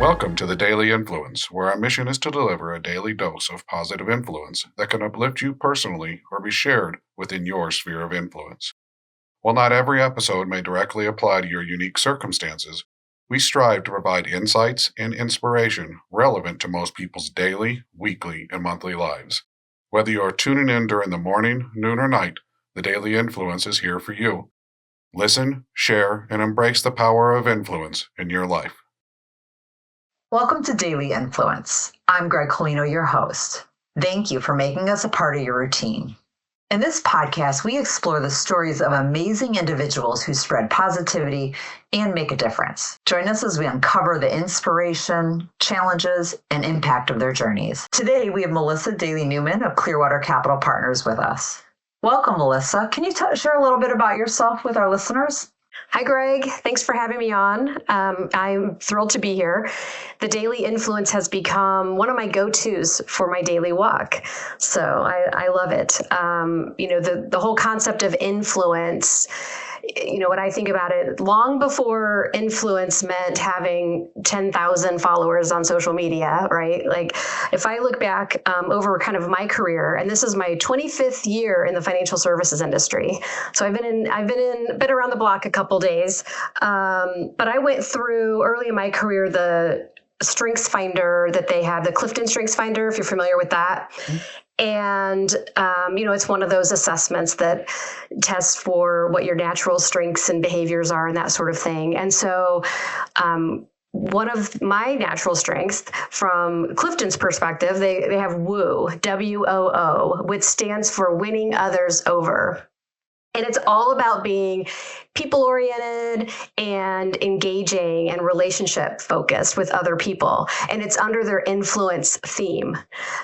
Welcome to the Daily Influence, where our mission is to deliver a daily dose of positive influence that can uplift you personally or be shared within your sphere of influence. While not every episode may directly apply to your unique circumstances, we strive to provide insights and inspiration relevant to most people's daily, weekly, and monthly lives. Whether you are tuning in during the morning, noon, or night, the Daily Influence is here for you. Listen, share, and embrace the power of influence in your life. Welcome to Daily Influence. I'm Greg Colino, your host. Thank you for making us a part of your routine. In this podcast, we explore the stories of amazing individuals who spread positivity and make a difference. Join us as we uncover the inspiration, challenges, and impact of their journeys. Today, we have Melissa Dailey-Newman of Clearwater Capital Partners with us. Welcome, Melissa. Can you share a little bit about yourself with our listeners? Hi, Greg. Thanks for having me on. I'm thrilled to be here. The Daily Influence has become one of my go-tos for my daily walk. So I love it. The whole concept of influence, when I think about it, long before influence meant having 10,000 followers on social media, right? Like if I look back over kind of my career, and this is my 25th year in the financial services industry. So I've been around the block a couple days, but I went through early in my career, the Strengths Finder that they have, the Clifton Strengths Finder, if you're familiar with that. Mm-hmm. And, it's one of those assessments that tests for what your natural strengths and behaviors are and that sort of thing. And so one of my natural strengths from Clifton's perspective, they have WOO, W-O-O, which stands for winning others over. And it's all about being people-oriented and engaging and relationship-focused with other people. And it's under their influence theme.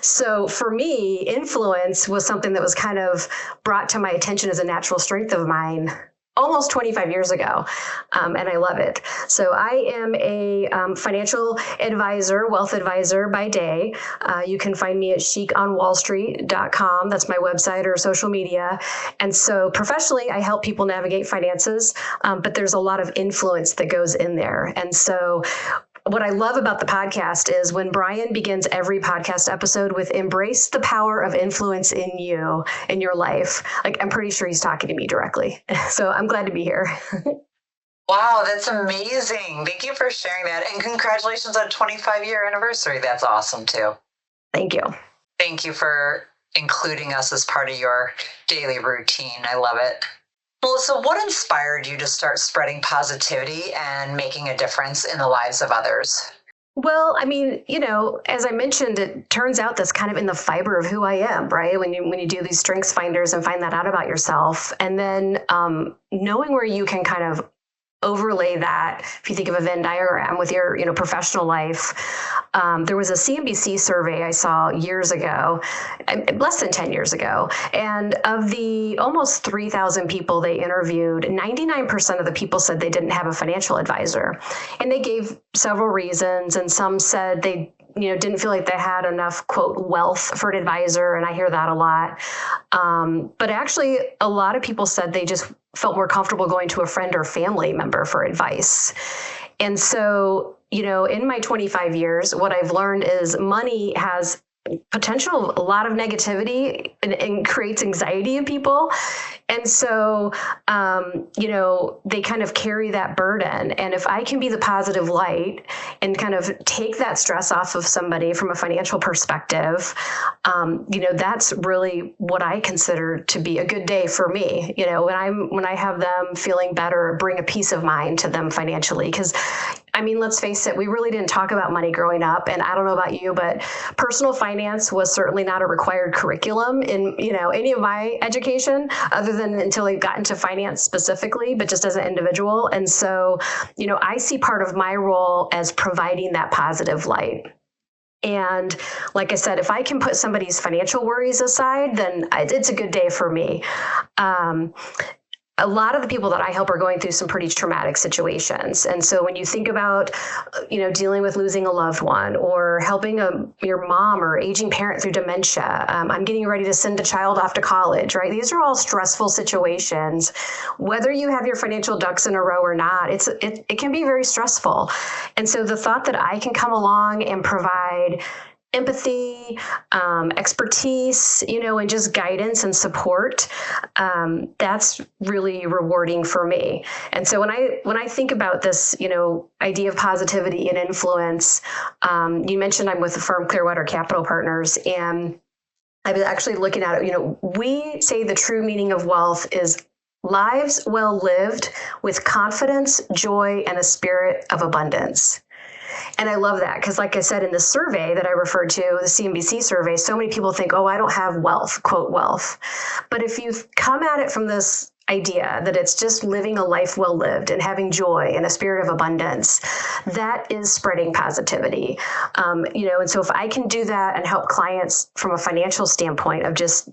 So for me, influence was something that was kind of brought to my attention as a natural strength of mine almost 25 years ago, and I love it. So I am a financial advisor, wealth advisor by day. You can find me at chiconwallstreet.com. That's my website or social media. And so professionally, I help people navigate finances, but there's a lot of influence that goes in there. And so what I love about the podcast is when Brian begins every podcast episode with embrace the power of influence in you, in your life. Like, I'm pretty sure he's talking to me directly. So I'm glad to be here. Wow, that's amazing. Thank you for sharing that. And congratulations on 25-year anniversary. That's awesome, too. Thank you. Thank you for including us as part of your daily routine. I love it. Melissa, what inspired you to start spreading positivity and making a difference in the lives of others? Well, as I mentioned, it turns out that's kind of in the fiber of who I am, right? When you do these strengths finders and find that out about yourself, and then knowing where you can kind of overlay that, if you think of a Venn diagram with your, professional life. There was a CNBC survey I saw years ago, less than 10 years ago. And of the almost 3,000 people they interviewed, 99% of the people said they didn't have a financial advisor. And they gave several reasons. And some said they didn't feel like they had enough, quote, wealth for an advisor. And I hear that a lot. But actually, a lot of people said they just felt more comfortable going to a friend or family member for advice. And so, in my 25 years, what I've learned is money has potential, a lot of negativity and creates anxiety in people. And so, they kind of carry that burden. And if I can be the positive light and kind of take that stress off of somebody from a financial perspective, that's really what I consider to be a good day for me. When I have them feeling better, bring a peace of mind to them financially. Because let's face it, we really didn't talk about money growing up. And I don't know about you, but personal finance was certainly not a required curriculum in, any of my education, other than until I got into finance specifically, but just as an individual. And so, I see part of my role as providing that positive light. And like I said, if I can put somebody's financial worries aside, then it's a good day for me. a lot of the people that I help are going through some pretty traumatic situations. And so when you think about, dealing with losing a loved one or helping your mom or aging parent through dementia, I'm getting ready to send a child off to college, right? These are all stressful situations. Whether you have your financial ducks in a row or not, it can be very stressful. And so the thought that I can come along and provide empathy, expertise, and just guidance and support, that's really rewarding for me. And so when I think about this, idea of positivity and influence, you mentioned I'm with the firm Clearwater Capital Partners, and I was actually looking at it. We say the true meaning of wealth is lives well lived with confidence, joy, and a spirit of abundance. And I love that because, like I said, in the survey that I referred to, the CNBC survey, so many people think, oh, I don't have wealth, quote, wealth. But if you come at it from this idea that it's just living a life well lived and having joy and a spirit of abundance, that is spreading positivity. And so if I can do that and help clients from a financial standpoint of just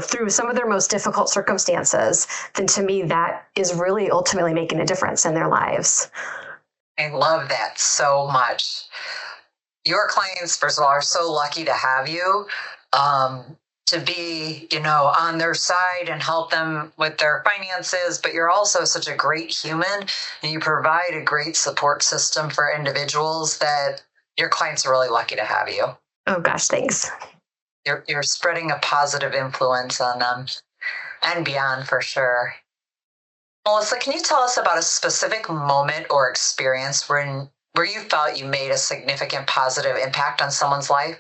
through some of their most difficult circumstances, then to me, that is really ultimately making a difference in their lives. I love that so much. Your clients, first of all, are so lucky to have you, to be, on their side and help them with their finances. But you're also such a great human, and you provide a great support system for individuals that your clients are really lucky to have you. Oh gosh, thanks. You're spreading a positive influence on them and beyond, for sure. Melissa, can you tell us about a specific moment or experience where you felt you made a significant positive impact on someone's life?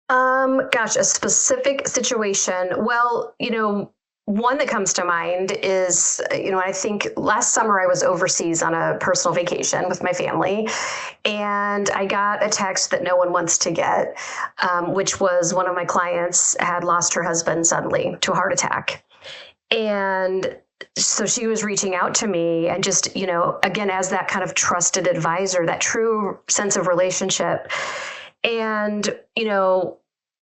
A specific situation. Well, one that comes to mind is, I think last summer I was overseas on a personal vacation with my family, and I got a text that no one wants to get, which was one of my clients had lost her husband suddenly to a heart attack. And so she was reaching out to me and just, again, as that kind of trusted advisor, that true sense of relationship. And,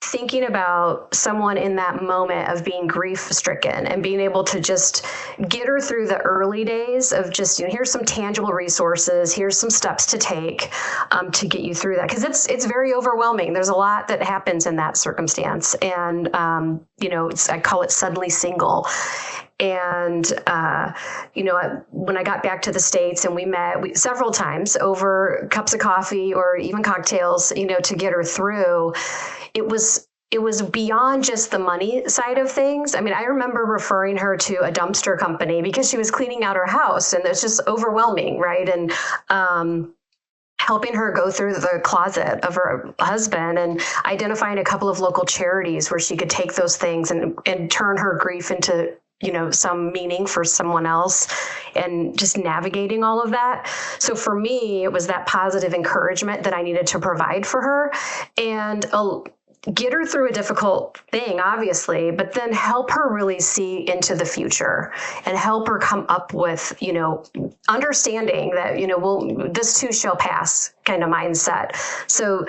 thinking about someone in that moment of being grief stricken and being able to just get her through the early days of just, here's some tangible resources, here's some steps to take to get you through that. Because it's very overwhelming. There's a lot that happens in that circumstance. And, I call it suddenly single. And, when I got back to the States and we met several times over cups of coffee or even cocktails, to get her through, it was beyond just the money side of things. I mean, I remember referring her to a dumpster company because she was cleaning out her house and it's just overwhelming, right? And, helping her go through the closet of her husband and identifying a couple of local charities where she could take those things and turn her grief into some meaning for someone else, and just navigating all of that. So for me, it was that positive encouragement that I needed to provide for her and get her through a difficult thing, obviously, but then help her really see into the future and help her come up with, understanding that, this too shall pass kind of mindset. So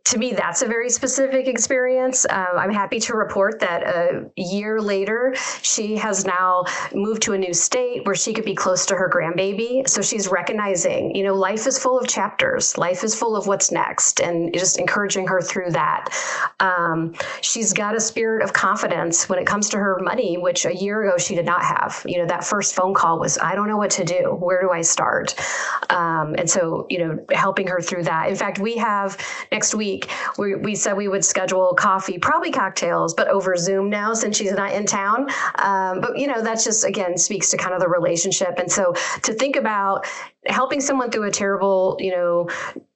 to me, that's a very specific experience. I'm happy to report that a year later, she has now moved to a new state where she could be close to her grandbaby. So she's recognizing, life is full of chapters. Life is full of what's next, and just encouraging her through that. She's got a spirit of confidence when it comes to her money, which a year ago she did not have. That first phone call was, I don't know what to do. Where do I start? And so, helping her through that. In fact, we have next week, we said we would schedule coffee, probably cocktails, but over Zoom now since she's not in town. But, that's just, again, speaks to kind of the relationship. And so to think about helping someone through a terrible,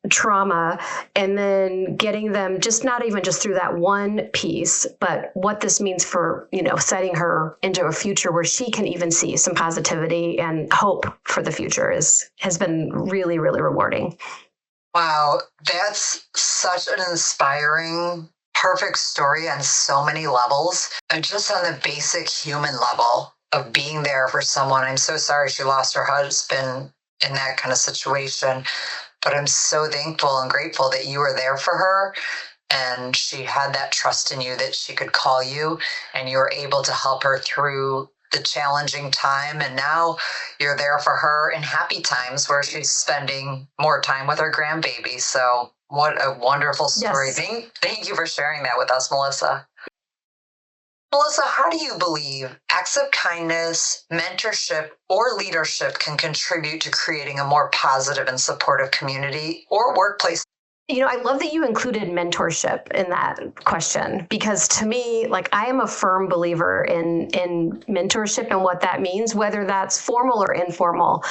trauma, and then getting them just not even just through that one piece, but what this means for, setting her into a future where she can even see some positivity and hope for the future has been really, really rewarding. Wow, that's such an inspiring, perfect story on so many levels. And just on the basic human level of being there for someone. I'm so sorry she lost her husband in that kind of situation, but I'm so thankful and grateful that you were there for her and she had that trust in you that she could call you and you were able to help her through the challenging time, and now you're there for her in happy times where she's spending more time with her grandbaby. So what a wonderful story. Yes. Thank you for sharing that with us, Melissa. Melissa, how do you believe acts of kindness, mentorship, or leadership can contribute to creating a more positive and supportive community or workplace? I love that you included mentorship in that question, because to me, like, I am a firm believer in mentorship and what that means, whether that's formal or informal.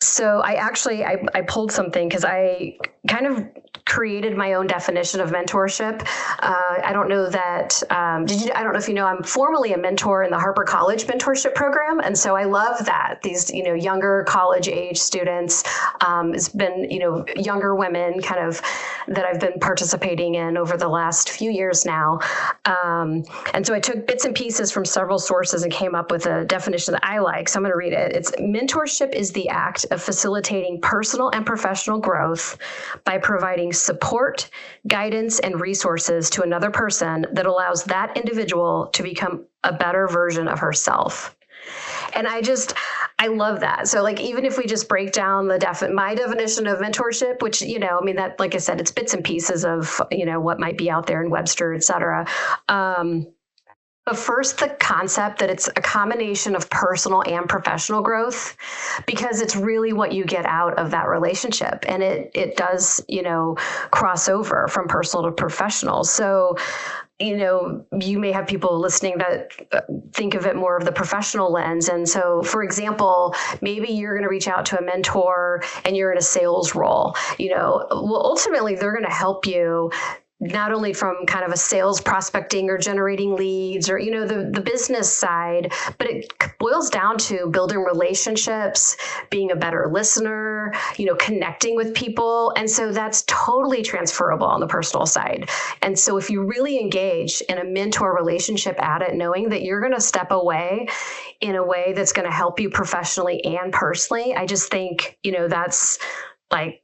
So I pulled something because I kind of created my own definition of mentorship. I don't know that, I don't know if you know, I'm formally a mentor in the Harper College mentorship program. And so I love that these, younger college age students, it's been, younger women kind of that I've been participating in over the last few years now. And so I took bits and pieces from several sources and came up with a definition that I like. So I'm going to read it. It's mentorship is the act of facilitating personal and professional growth by providing support, guidance, and resources to another person that allows that individual to become a better version of herself. And I love that. So like, even if we just break down my definition of mentorship, which, that, like I said, it's bits and pieces of, what might be out there in Webster, et cetera. But first, the concept that it's a combination of personal and professional growth, because it's really what you get out of that relationship. And it does, cross over from personal to professional. So, you may have people listening that think of it more of the professional lens. And so, for example, maybe you're going to reach out to a mentor and you're in a sales role, ultimately they're going to help you not only from kind of a sales prospecting or generating leads or, the business side, but it boils down to building relationships, being a better listener, connecting with people. And so that's totally transferable on the personal side. And so if you really engage in a mentor relationship at it, knowing that you're going to step away in a way that's going to help you professionally and personally, I just think, that's like,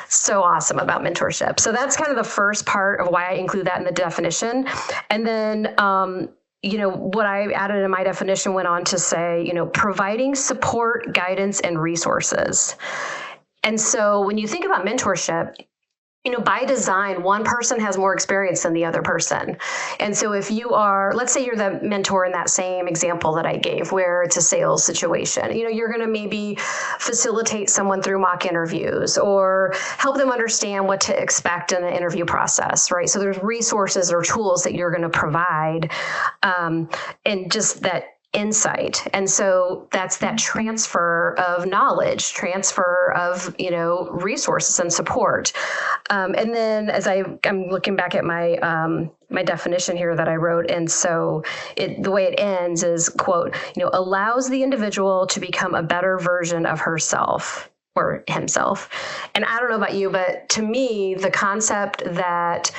so awesome about mentorship. So that's kind of the first part of why I include that in the definition. And then, what I added in my definition went on to say, providing support, guidance, and resources. And so when you think about mentorship, by design, one person has more experience than the other person. And so if you are, let's say you're the mentor in that same example that I gave, where it's a sales situation, you're going to maybe facilitate someone through mock interviews or help them understand what to expect in the interview process, right? So there's resources or tools that you're going to provide, and just that insight. And so that's that transfer of knowledge, transfer of, resources and support. And then as I'm looking back at my, my definition here that I wrote. And so the way it ends is, quote, allows the individual to become a better version of herself or himself. And I don't know about you, but to me, the concept that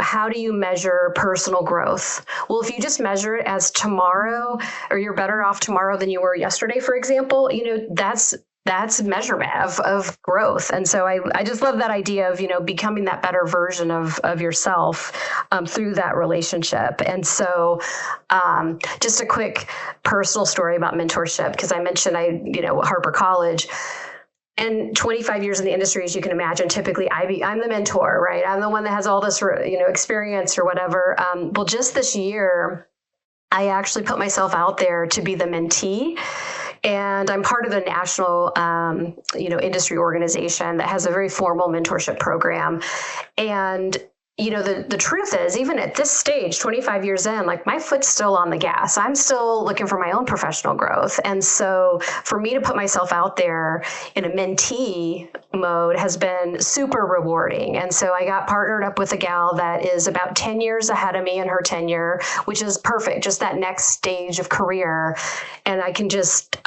how do you measure personal growth? Well, if you just measure it as tomorrow, or you're better off tomorrow than you were yesterday, for example, that's measurement of growth. And so I just love that idea of, becoming that better version of yourself through that relationship. And so just a quick personal story about mentorship, because I mentioned Harper College. And 25 years in the industry, as you can imagine, typically I'm the mentor, right? I'm the one that has all this, experience or whatever. Well, just this year, I actually put myself out there to be the mentee. And I'm part of the national, industry organization that has a very formal mentorship program. And the truth is, even at this stage, 25 years in, like, my foot's still on the gas. I'm still looking for my own professional growth. And so for me to put myself out there in a mentee mode has been super rewarding. And so I got partnered up with a gal that is about 10 years ahead of me in her tenure, which is perfect, just that next stage of career. And I can just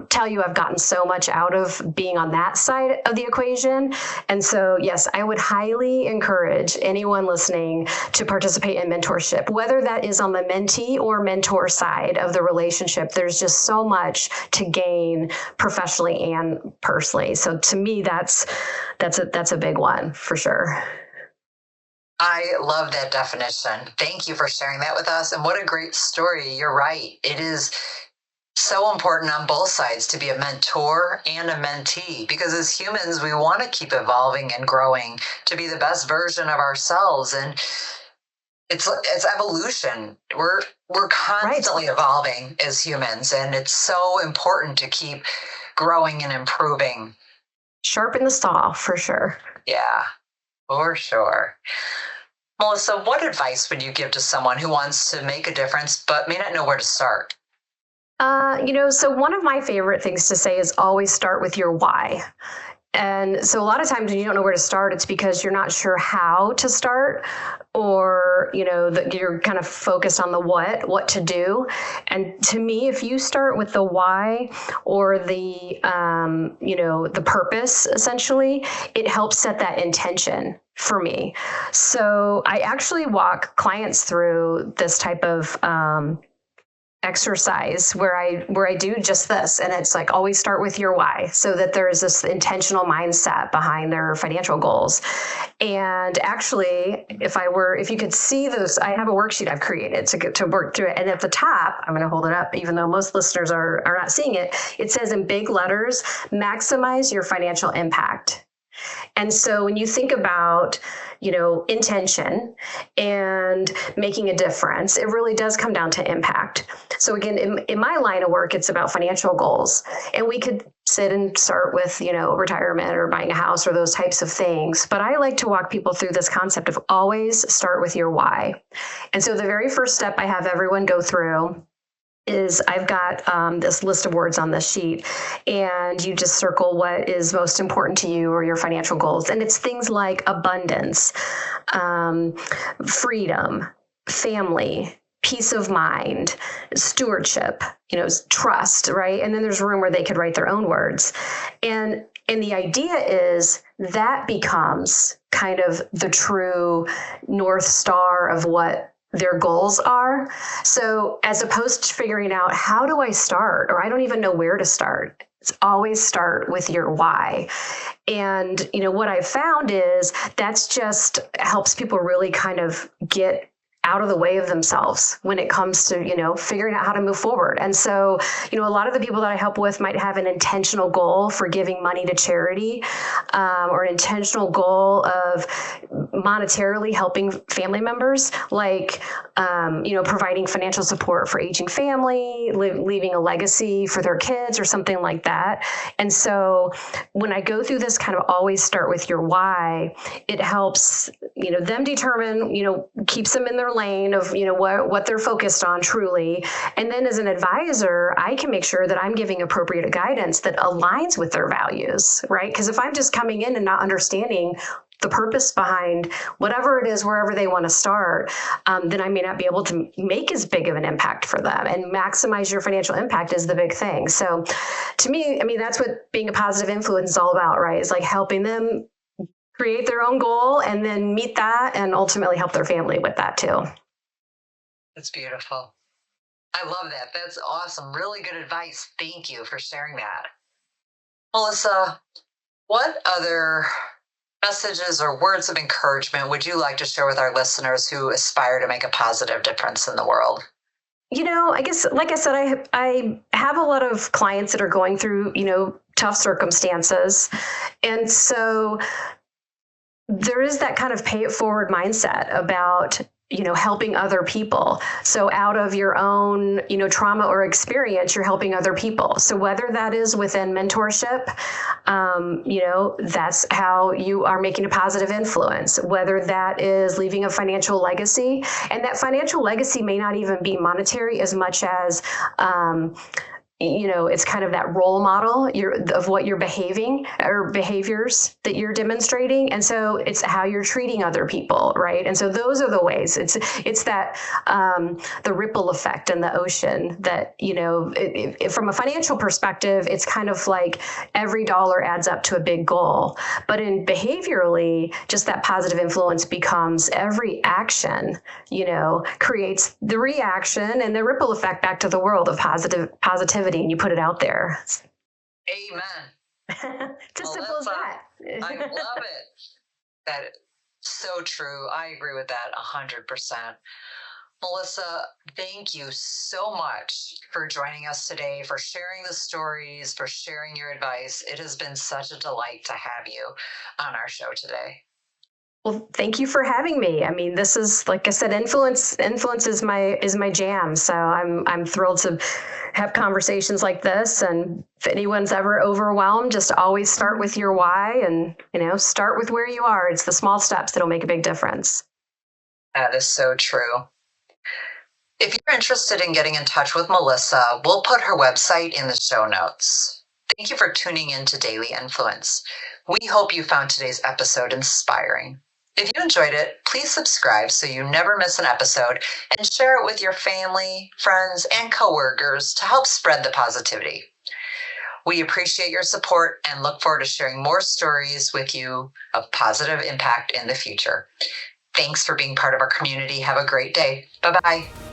tell you, I've gotten so much out of being on that side of the equation. And so, yes, I would highly encourage anyone listening to participate in mentorship, whether that is on the mentee or mentor side of the relationship. There's just so much to gain professionally and personally. So to me, that's a big one for sure. I love that definition. Thank you for sharing that with us. And what a great story. You're right. It is so important on both sides to be a mentor and a mentee, because as humans, we want to keep evolving and growing to be the best version of ourselves. And it's evolution. We're constantly evolving as humans, and it's so important to keep growing and improving. Sharpen the saw, for sure. Yeah, for sure. Melissa, what advice would you give to someone who wants to make a difference but may not know where to start? So one of my favorite things to say is always start with your why. And so a lot of times when you don't know where to start, it's because you're not sure how to start, or, that you're kind of focused on the what to do. And to me, if you start with the why, or the purpose, essentially, it helps set that intention for me. So I actually walk clients through this type of exercise where I do just this, and it's like always start with your why, so that there's this intentional mindset behind their financial goals. And actually, if you could see those, I have a worksheet I've created to work through it. And at the top, I'm going to hold it up, even though most listeners are not seeing it. It says in big letters, maximize your financial impact. And so when you think about, intention and making a difference, it really does come down to impact. So again, in my line of work, it's about financial goals. And we could sit and start with, retirement or buying a house or those types of things. But I like to walk people through this concept of always start with your why. And so the very first step I have everyone go through is I've got this list of words on this sheet, and you just circle what is most important to you or your financial goals. And it's things like abundance, freedom, family, peace of mind, stewardship, trust, right? And then there's room where they could write their own words. And the idea is that becomes kind of the true North Star of what their goals are. So as opposed to figuring out how do I start, or I don't even know where to start, it's always start with your why. And, what I've found is that's just helps people really kind of get out of the way of themselves when it comes to, figuring out how to move forward. And so, a lot of the people that I help with might have an intentional goal for giving money to charity, or an intentional goal of monetarily helping family members, like, providing financial support for aging family, leaving a legacy for their kids or something like that. And so when I go through this kind of always start with your why, it helps, them determine, keeps them in their lane of, what they're focused on truly. And then as an advisor, I can make sure that I'm giving appropriate guidance that aligns with their values, right? Because if I'm just coming in and not understanding the purpose behind whatever it is, wherever they want to start, then I may not be able to make as big of an impact for them. And maximize your financial impact is the big thing. So to me, that's what being a positive influence is all about, right? It's like helping them create their own goal and then meet that and ultimately help their family with that too. That's beautiful. I love that. That's awesome. Really good advice. Thank you for sharing that. Melissa, what other messages or words of encouragement would you like to share with our listeners who aspire to make a positive difference in the world? I guess, like I said, I have a lot of clients that are going through, tough circumstances. And so there is that kind of pay it forward mindset about, helping other people. So out of your own, trauma or experience, you're helping other people. So whether that is within mentorship, that's how you are making a positive influence, whether that is leaving a financial legacy. And that financial legacy may not even be monetary as much as, it's kind of that role model of what you're behaving or behaviors that you're demonstrating. And so it's how you're treating other people, right? And so those are the ways. It's that the ripple effect in the ocean that, from a financial perspective, it's kind of like every dollar adds up to a big goal. But in behaviorally, just that positive influence becomes every action, creates the reaction and the ripple effect back to the world of positivity. And you put it out there. Amen. It's as simple as that. I love it. That So true. I agree with that 100%. Melissa, thank you so much for joining us today, for sharing the stories, for sharing your advice. It has been such a delight to have you on our show today. Well, thank you for having me. I mean, this is, like I said, influence is my jam. So I'm thrilled to have conversations like this. And if anyone's ever overwhelmed, just always start with your why, and start with where you are. It's the small steps that'll make a big difference. That is so true. If you're interested in getting in touch with Melissa, we'll put her website in the show notes. Thank you for tuning in to Daily Influence. We hope you found today's episode inspiring. If you enjoyed it, please subscribe so you never miss an episode, and share it with your family, friends, and coworkers to help spread the positivity. We appreciate your support and look forward to sharing more stories with you of positive impact in the future. Thanks for being part of our community. Have a great day. Bye-bye.